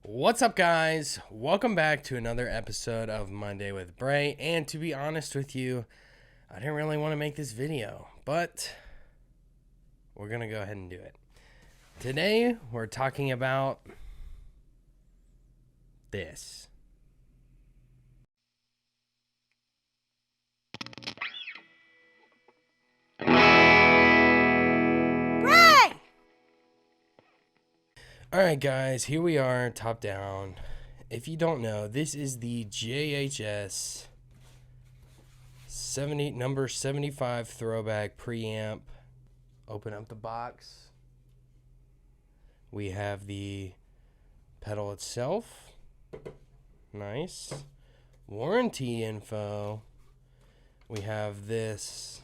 What's up, guys? Welcome back to another episode of Monday with Bray. And to be honest with you, I didn't really want to make this video, but we're going to go ahead and do it. Today, we're talking about this. Alright guys, here we are, top down. If you don't know, this is the JHS number 75 throwback preamp. Open up the box. We have the pedal itself. Nice. Warranty info. We have this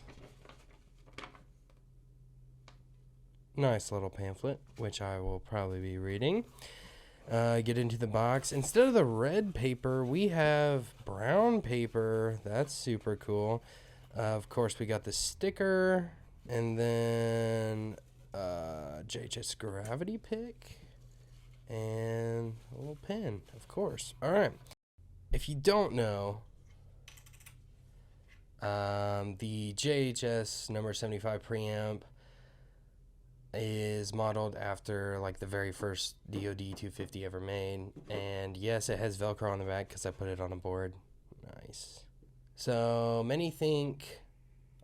nice little pamphlet, which I will probably be reading. Get into the box. Instead of the red paper, we have brown paper. That's super cool. Of course, we got the sticker, and then JHS gravity pick, and a little pen, of course. All right. If you don't know, the JHS number 75 preamp is modeled after like the very first DoD 250 ever made, and yes, it has Velcro on the back because I put it on a board. Nice. So many think,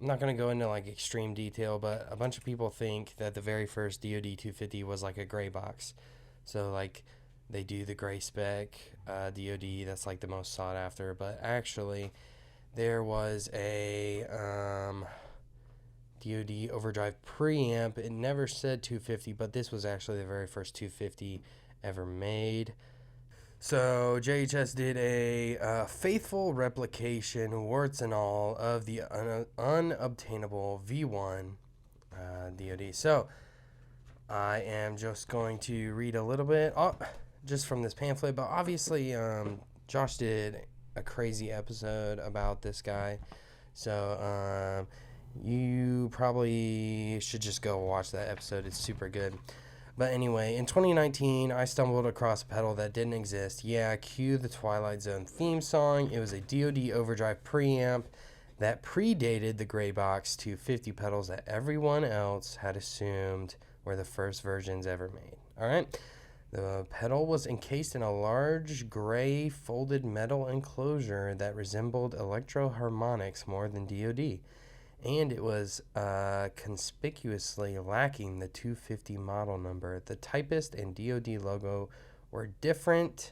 I'm not going to go into like extreme detail, but a bunch of people think that the very first DoD 250 was like a gray box. So like they do the gray spec DoD, that's like the most sought after, but actually there was a DoD Overdrive preamp. It never said 250, but this was actually the very first 250 ever made. So JHS did a faithful replication, warts and all, of the unobtainable V1 DoD. So I am just going to read a little bit just from this pamphlet, but obviously Josh did a crazy episode about this guy. So you probably should just go watch that episode. It's super good. But anyway, in 2019, I stumbled across a pedal that didn't exist. Yeah, cue the Twilight Zone theme song. It was a DoD Overdrive preamp that predated the gray box 250 pedals that everyone else had assumed were the first versions ever made. All right. The pedal was encased in a large gray folded metal enclosure that resembled electro-harmonics more than DoD. And it was conspicuously lacking the 250 model number. The typist and DoD logo were different,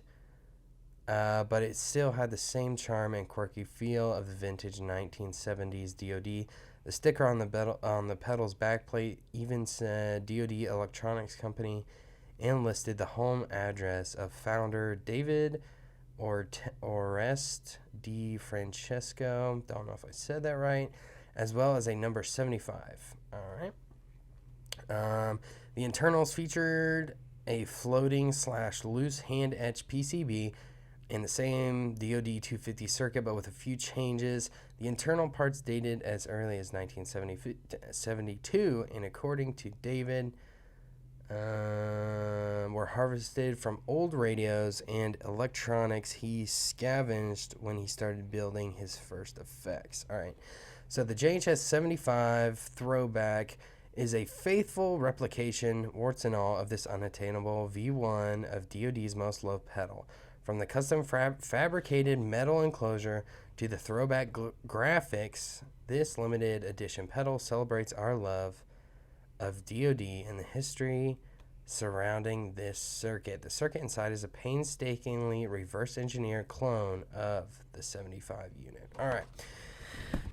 but it still had the same charm and quirky feel of the vintage 1970s DoD. The sticker on the pedal's backplate even said DoD Electronics Company and listed the home address of founder David Orest D. Francesco. Don't know if I said that right. As well as a number 75. All right. The internals featured a floating / loose hand etched PCB in the same DoD 250 circuit, but with a few changes. The internal parts dated as early as 1972, and according to David, were harvested from old radios and electronics he scavenged when he started building his first effects. All right. So the JHS 75 throwback is a faithful replication, warts and all, of this unattainable V1 of DoD's most loved pedal. From the custom fabricated metal enclosure to the throwback graphics, this limited edition pedal celebrates our love of DoD and the history surrounding this circuit. The circuit inside is a painstakingly reverse-engineered clone of the 75 unit. All right.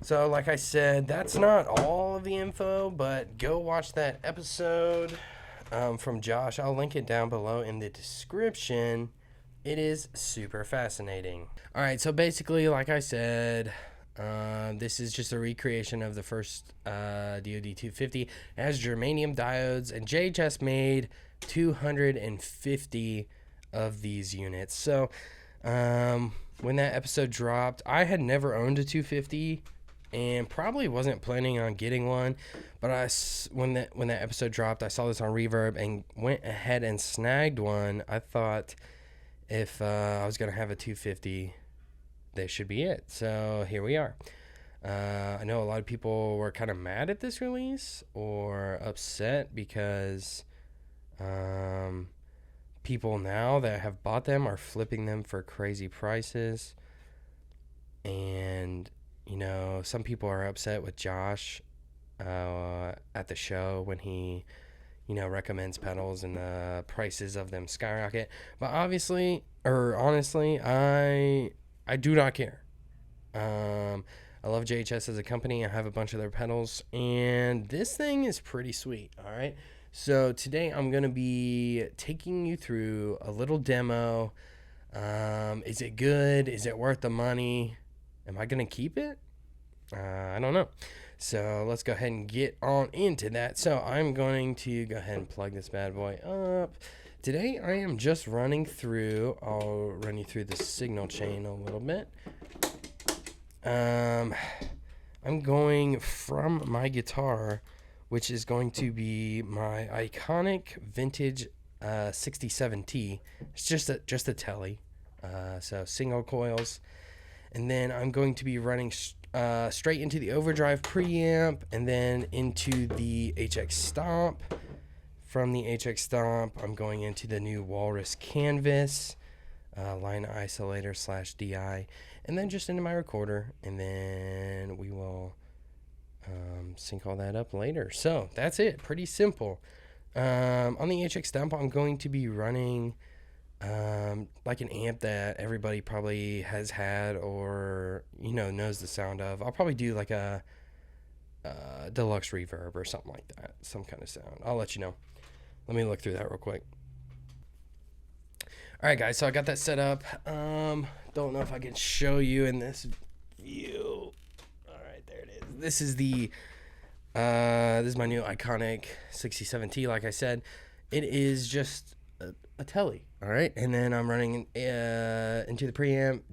So, like I said, that's not all of the info, but go watch that episode from Josh. I'll link it down below in the description. It is super fascinating. All right, so basically, like I said, this is just a recreation of the first DoD 250. It has germanium diodes, and JHS made 250 of these units. So, when that episode dropped, I had never owned a 250 and probably wasn't planning on getting one, but when that episode dropped, I saw this on Reverb and went ahead and snagged one. I thought if I was going to have a 250, this should be it. So here we are. I know a lot of people were kind of mad at this release or upset because people now that have bought them are flipping them for crazy prices. And, you know, some people are upset with Josh at the show when he, you know, recommends pedals and the prices of them skyrocket. But honestly, I do not care. I love JHS as a company. I have a bunch of their pedals, and this thing is pretty sweet. All right. So today I'm going to be taking you through a little demo. Is it good? Is it worth the money? Am I going to keep it? I don't know. So let's go ahead and get on into that. So I'm going to go ahead and plug this bad boy up. Today I am just running through, I'll run you through the signal chain a little bit. I'm going from my guitar, which is going to be my iconic vintage 67T. It's just a telly, so single coils, and then I'm going to be running straight into the Overdrive preamp, and then into the HX Stomp. From the HX Stomp, I'm going into the new Walrus Canvas line isolator / DI, and then just into my recorder, and then we will sync all that up later. So that's it, pretty simple. On the HX Stomp, I'm going to be running like an amp that everybody probably has had or, you know, knows the sound of. I'll probably do like a deluxe reverb or something like that, some kind of sound. I'll let you know. Let me look through that real quick. All right, guys, so I got that set up. Don't know if I can show you in this view. All right, there it is. This is my new iconic 67T. Like I said, it is just a telly. All right, and then I'm running into the preamp,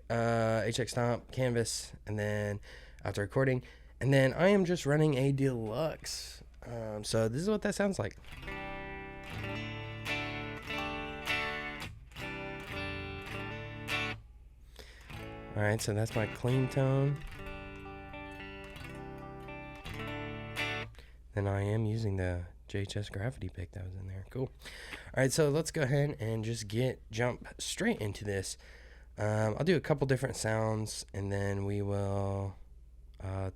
HX Stomp, Canvas, and then after recording, and then I am just running a deluxe. So this is what that sounds like. All right, so that's my clean tone. Then I am using the JHS gravity pick that was in there. Cool. All right, so let's go ahead and just jump straight into this. I'll do a couple different sounds, and then we will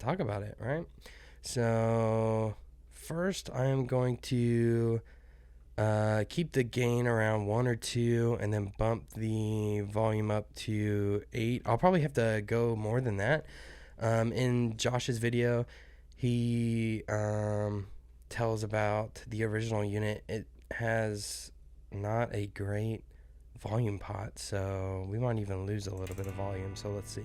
talk about it, right? So first, I am going to keep the gain around 1 or 2, and then bump the volume up to 8. I'll probably have to go more than that. In Josh's video, he tells about the original unit. It has not a great volume pot, so we might even lose a little bit of volume. So let's see.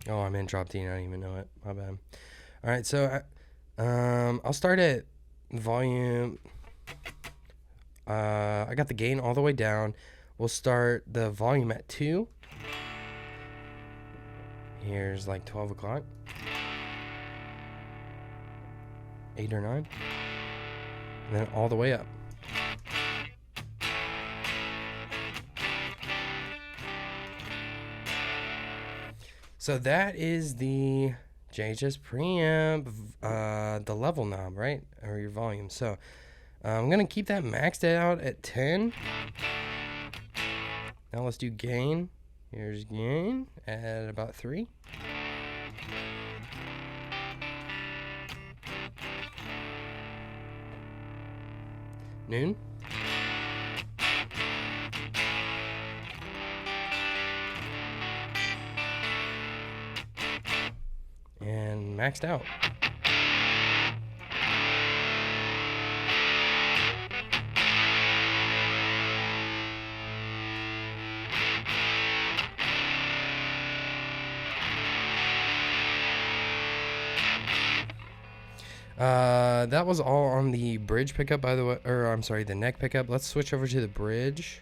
Oh, I'm in drop D and I don't even know it. My bad. All right, so I'll start at volume. I got the gain all the way down. We'll start the volume at 2. Here's like 12 o'clock. 8 or 9. And then all the way up. So that is the JHS preamp, the level knob, right? Or your volume. So I'm going to keep that maxed out at 10. Now let's do gain. Here's gain at about 3. Noon. And maxed out. That was all on the bridge pickup, by the way, or I'm sorry, the neck pickup. Let's switch over to the bridge.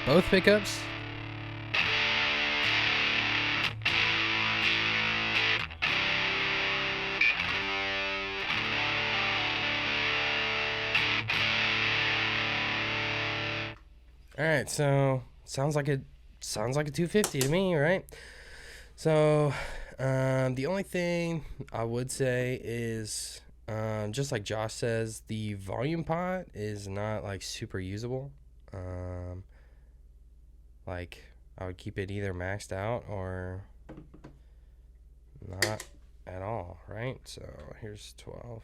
both pickups. All right, so sounds like a 250 to me, right? So the only thing I would say is, just like Josh says, the volume pot is not like super usable. Like I would keep it either maxed out or not at all, right? So here's 12.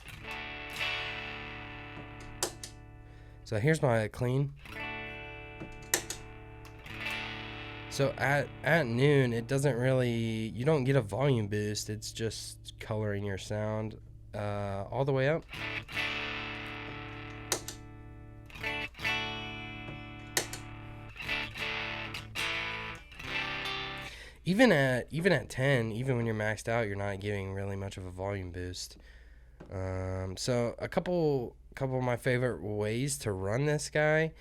So here's my clean. So at noon, it doesn't really, you don't get a volume boost. It's just coloring your sound all the way up. Even at 10, even when you're maxed out, you're not giving really much of a volume boost. So a couple of my favorite ways to run this guy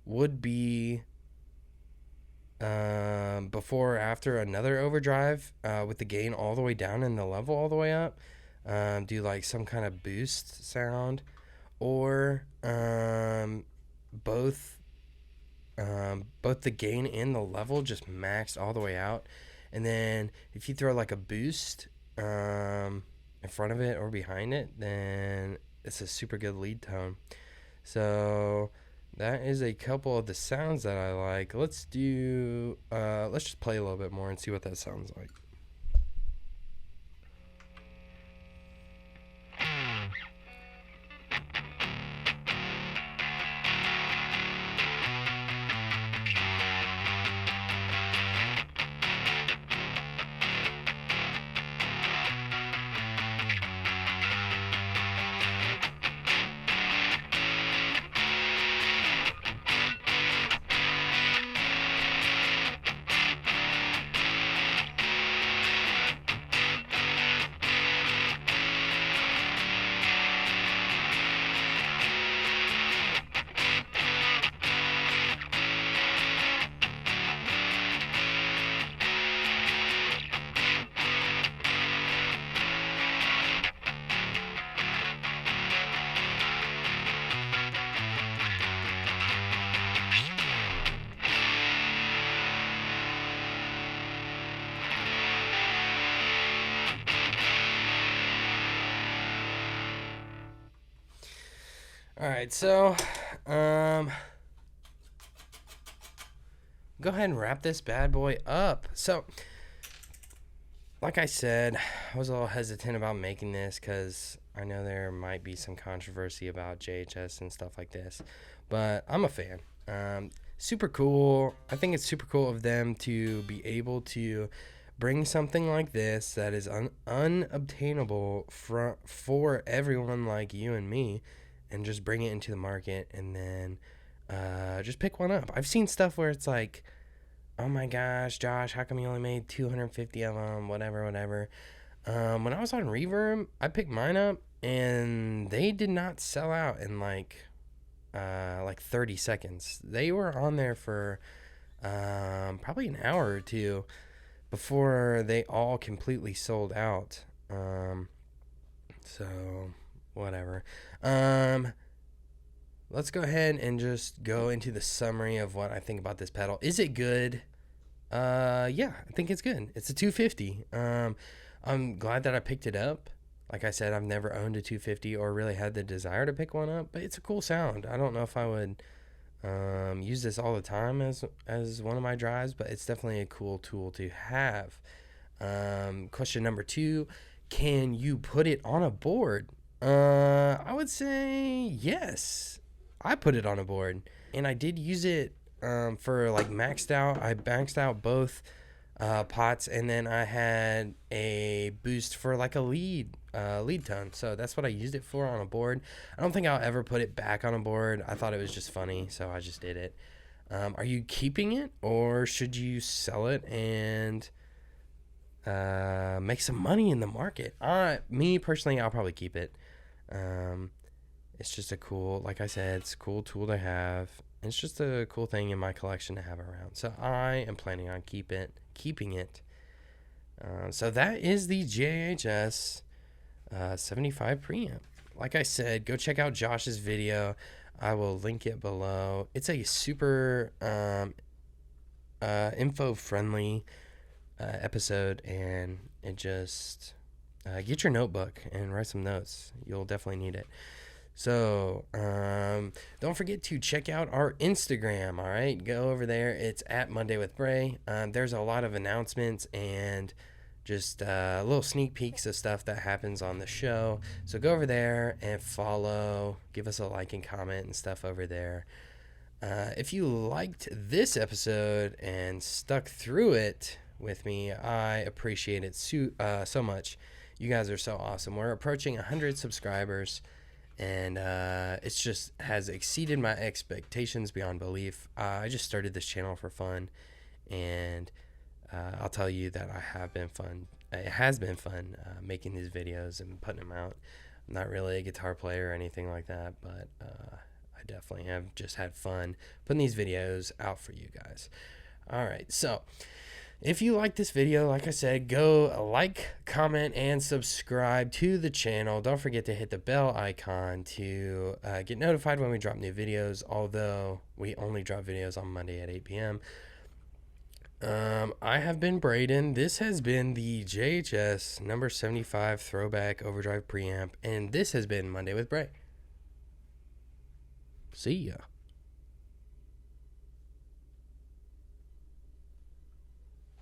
would be before or after another overdrive with the gain all the way down and the level all the way up. Do like some kind of boost sound, or both the gain and the level just maxed all the way out. And then if you throw like a boost in front of it or behind it, then it's a super good lead tone. So that is a couple of the sounds that I like. Let's just play a little bit more and see what that sounds like. All right, so go ahead and wrap this bad boy up. So, like I said, I was a little hesitant about making this because I know there might be some controversy about JHS and stuff like this, but I'm a fan. Super cool. I think it's super cool of them to be able to bring something like this that is unobtainable for everyone like you and me, and just bring it into the market, and then just pick one up. I've seen stuff where it's like, oh my gosh, Josh, how come you only made 250 of them? Whatever. When I was on Reverb, I picked mine up, and they did not sell out in like 30 seconds. They were on there for probably an hour or two before they all completely sold out. So whatever. Let's go ahead and just go into the summary of what I think about this pedal. Is it good? Yeah, I think it's good. It's a 250. I'm glad that I picked it up. Like I said, I've never owned a 250 or really had the desire to pick one up, but it's a cool sound. I don't know if I would use this all the time as one of my drives, but it's definitely a cool tool to have. Question number 2, can you put it on a board? I would say yes. I put it on a board, and I did use it for like maxed out. I maxed out both pots, and then I had a boost for like a lead tone. So that's what I used it for on a board. I don't think I'll ever put it back on a board. I thought it was just funny, so I just did it. Are you keeping it, or should you sell it and make some money in the market? Me personally, I'll probably keep it. It's just a cool, like I said, it's a cool tool to have, It's just a cool thing in my collection to have around. So I am planning on keeping it. So that is the JHS 75 preamp. Like I said, go check out Josh's video. I will link it below. It's a super info-friendly episode, and it just get your notebook and write some notes. You'll definitely need it. So don't forget to check out our Instagram. All right, go over there. It's at Monday with Bray. There's a lot of announcements and just little sneak peeks of stuff that happens on the show. So go over there and follow. Give us a like and comment and stuff over there. If you liked this episode and stuck through it with me, I appreciate it so much. You guys are so awesome. We're approaching 100 subscribers, and it's just has exceeded my expectations beyond belief. I just started this channel for fun, and I'll tell you that it has been fun making these videos and putting them out. I'm not really a guitar player or anything like that, but I definitely have just had fun putting these videos out for you guys. All right, so if you like this video, like I said, go like, comment, and subscribe to the channel. Don't forget to hit the bell icon to get notified when we drop new videos, although we only drop videos on Monday at 8 p.m. I have been Braden. This has been the JHS number 75 Throwback Overdrive Preamp, and this has been Monday with Bray. See ya.